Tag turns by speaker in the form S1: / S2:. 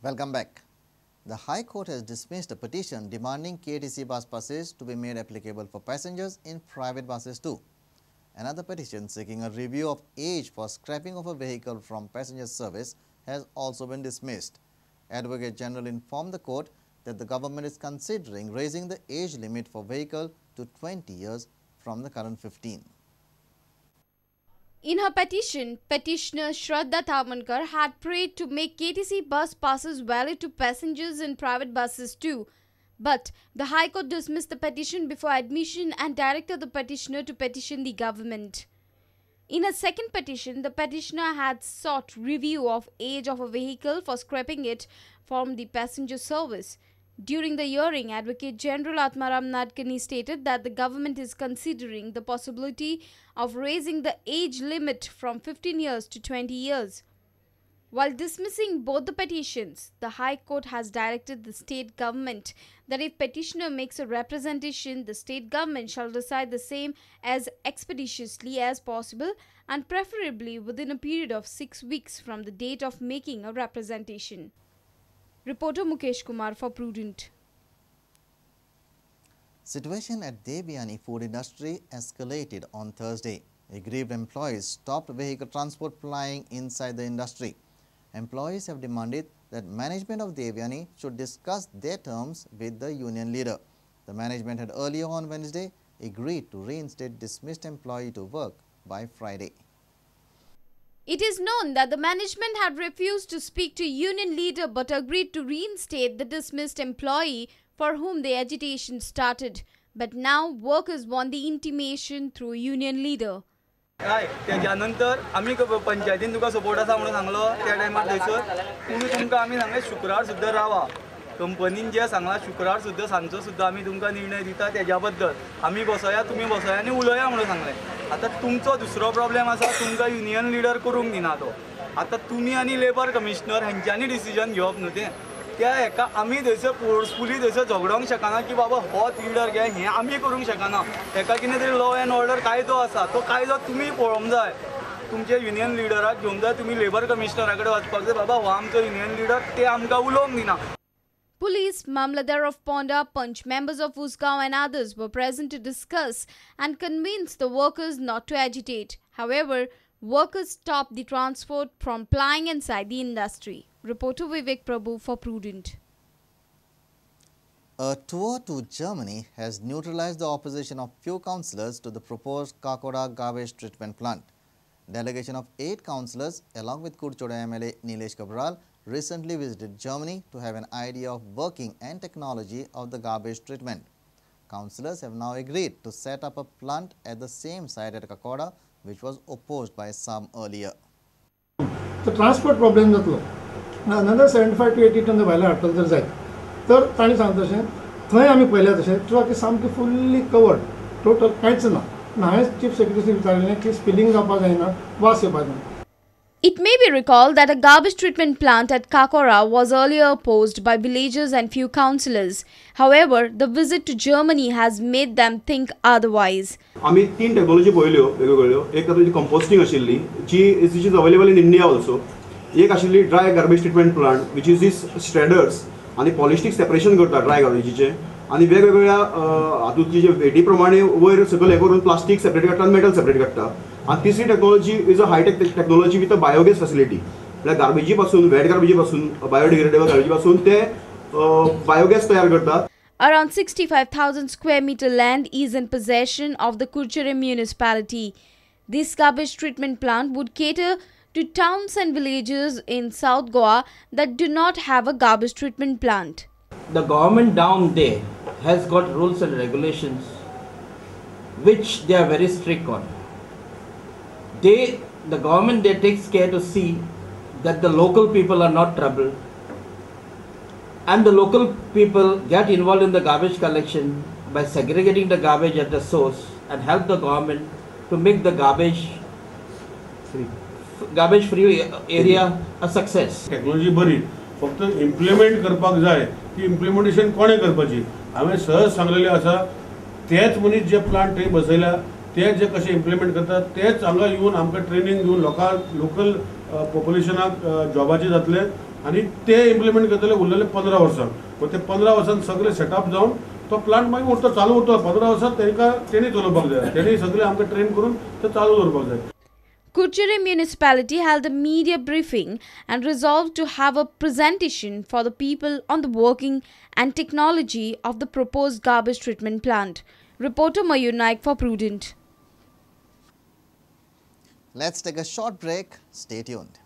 S1: Welcome back. The High Court has dismissed a petition demanding KTC bus passes to be made applicable for passengers in private buses too. Another petition seeking a review of age for scrapping of a vehicle from passenger service has also been dismissed. Advocate General informed the court that the government is considering raising the age limit for vehicle to 20 years from the current 15.
S2: In her petition, petitioner Shraddha Thawankar had prayed to make KTC bus passes valid to passengers in private buses too. But the High Court dismissed the petition before admission and directed the petitioner to petition the government. In a second petition, the petitioner had sought review of age of a vehicle for scrapping it from the passenger service. During the hearing, Advocate General Atmaram Nadkarni stated that the government is considering the possibility of raising the age limit from 15 years to 20 years. While dismissing both the petitions, the High Court has directed the state government that if petitioner makes a representation, the state government shall decide the same as expeditiously as possible and preferably within a period of 6 weeks from the date of making a representation. Reporter Mukesh Kumar for Prudent.
S1: Situation at Devyani Food Industry escalated on Thursday. Aggrieved employees stopped vehicle transport plying inside the industry. Employees have demanded that management of Devyani should discuss their terms with the union leader. The management had earlier on Wednesday agreed to reinstate dismissed employee to work by Friday.
S2: It is known that the management had refused to speak to union leader but agreed to reinstate the dismissed employee for whom the agitation started. But now workers want the intimation through union leader.
S3: त्यानंतर आम्ही पंचायतीन तुका support आसा म्हणून सांगलो त्या टायमार थंयसर तुम्ही तुमकां आमी सांगले शुक्रार सुद्दां रावा कंपनीन जे सांगला शुक्रार सुद्दां सांजचो सुद्दां आमी तुमकां निर्णय दिता त्याच्या बद्दल आमी बसया तुम्ही बसया आनी उलोवया म्हणून सांगले आतां तुमचो दुसरो प्रॉब्लेम आसा तुमकां युनियन लिडर करूंक दिना तो आतां तुमी आनी लेबर कमिशनर हेंच्यांनी डिसिजन घेवप न्हू तें त्या हेका आमी थंयसर फोर्सफुली थंयसर झगडोंक शकना की बाबा होच लिडर घे हें आमी करूंक शकना हेका कितें तरी लॉ एंड ऑर्डर कायदो आसा तो कायदो तुमी पळोवंक जाय तुमचे युनियन लिडराक घेवंक जाय तुमी लेबर कमिशनरा कडेन वचपाक जाय बाबा हो आमचो युनियन लिडर ते आमकां उलोवंक दिना.
S2: Police, Mamladar of Ponda, Punch, members of Usgaon and others were present to discuss and convince the workers not to agitate. However, workers stopped the transport from plying inside the industry. Reporter Vivek Prabhu for Prudent.
S1: A tour to Germany has neutralized the opposition of few councillors to the proposed Kakora garbage treatment plant. Delegation of 8 councillors along with Kurchoda MLA Nilesh Cabral recently visited Germany to have an idea of working and technology of the garbage treatment. Councillors have now agreed to set up a plant at the same site at Kakora, which was opposed by some earlier.
S4: The transport problem जातलो another 75 to 80 ton the भायले हाडटले जर जाय तर ताणी सांगता तशें थंय आमी पळयल्या तशें ट्रक सामकी फुल्ली कवर्ड टोटल कांयच ना हांवें चीफ सेक्रेटरी विचारलें की स्पिलिंग जावपाक जायना वास येवपाक जायना.
S2: It may be recalled that a garbage treatment plant at Kakora was earlier opposed by villagers and few councillors. However, the visit to Germany has made them think otherwise.
S5: आम्ही 3 technology पळयल्यो वेगवेगळ्यो एक तातूंची composting आशिल्ली जी is available in India also एक आशिल्ली dry garbage treatment plant which is these स्ट्रेडर्स आनी पॉलिस्टीक सेपरेशन करता ड्राय गार्बेजीचे आनी वेगवेगळ्या हातूंतली जे वेटी प्रमाणे वयर सकयल हे करून प्लास्टीक सेपरेट काडटा आनी मेटल सेपरेट काडटा आनी तिसरी technology is a high tech technology with a biogas facility म्हळ्यार गार्बेजी पासून वेट गार्बेजी पासून बायोडिग्रेडेबल गार्बेजी पासून ते बायोगॅस तयार करतात.
S2: Around 65,000 square meter land is in possession of the Kurchere municipality. This garbage treatment plant would cater to towns and villages in South Goa that do not have a garbage treatment plant.
S6: The government down there has got rules and regulations which they are very strict on. The government there takes care to see that the local people are not troubled and the local people get involved in the garbage collection by segregating the garbage at the source and help the government to make the garbage free area a success.
S7: Technology बरी फक्त implement करपाक जाय ती implementation कोणे करपाची हांवें सहज सांगलेलें आसा तेच मनीस जे प्लांट थंय बसयल्या ते जे कशें इम्प्लिमेंट करतात तेच हांगा येवन आमकां ट्रेनिंग दिवन लोकल पॉप्युलेशनाक जॉबाचे जातले आणि ते इम्प्लिमेंट करतले उरलेले 15 वर्सां पण ते 15 वर्सांत सगळे सेटअप जावन तो प्लांट मागीर उरतो चालू उरतो 15 वर्सांत तेणी चलोवपाक जाय तेणी सगळे आमकां ट्रेन करून ते चालू दवरपाक जाय.
S2: Kurchere municipality held a media briefing and resolved to have a presentation for the people on the working and technology of the proposed garbage treatment plant. Reporter Mayur Naik for Prudent.
S1: Let's take a short break. Stay tuned.